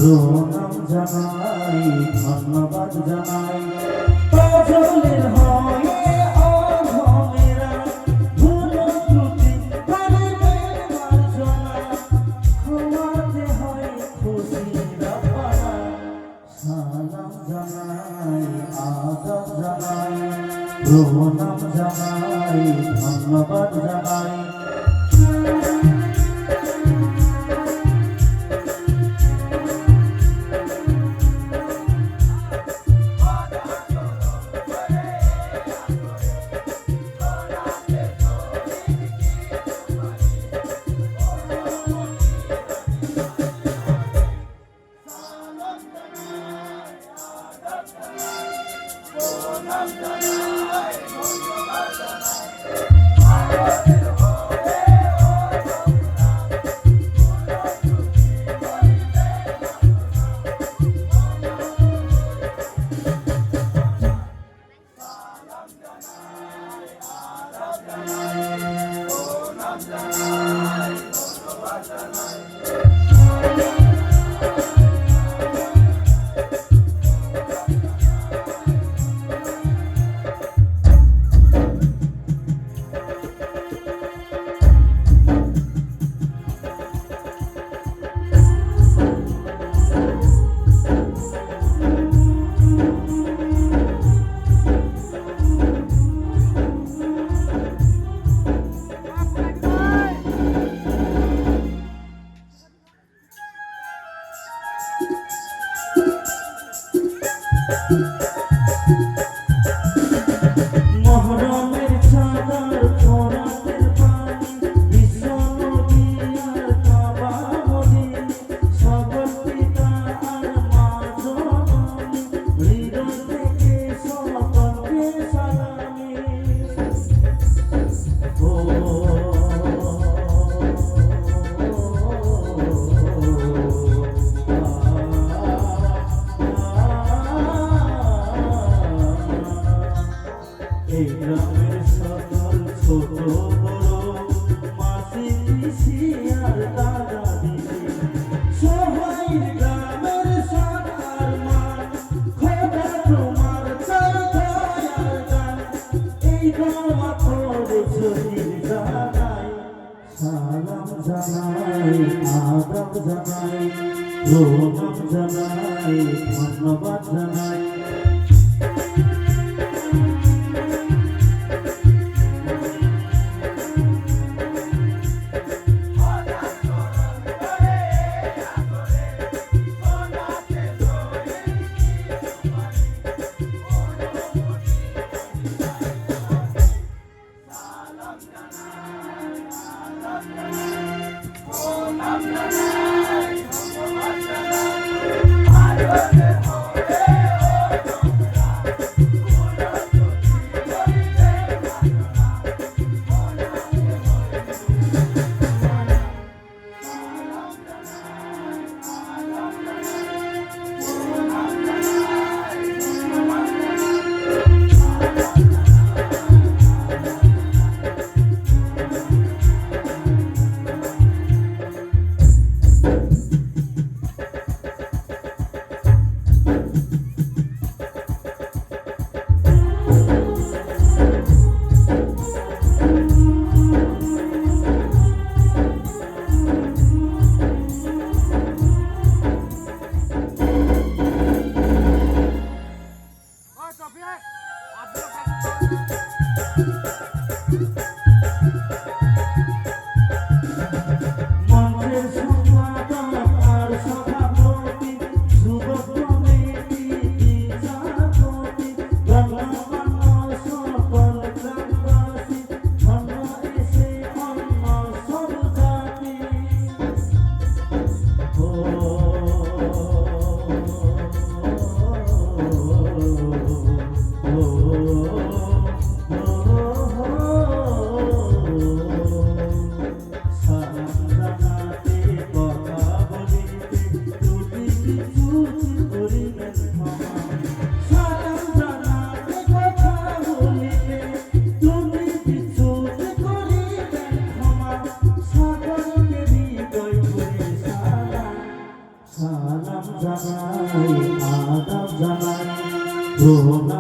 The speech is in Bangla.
প্রণাম জানাই ধন্যবাদ জানাই পাগলের হয়ে অধমেরা ভুল ত্রুটি করে মার্জনা ক্ষমাতে হয় খুশিরা পানা সালাম জানাই আদব জানাই প্রণাম জানাই ধন্যবাদ জানাই মহরমের চাঁদার ফোরাতের পানি বিশ্ব নদী আর কাবা মদিনা সকল পিতা আর মা জননী হৃদয় থেকে সকলকে সালামি এই গ্রামের সকল ছোট বড় মাসি পিসি আর দাদা দিদি সবাই গ্রামের সরকার মান খোদা তোমার চাই দয়ার গান এই দোয়া করে যদি জানাই সালাম জানাই আদব জানাই প্রণাম জানাই ধন্যবাদ জানাই তুমি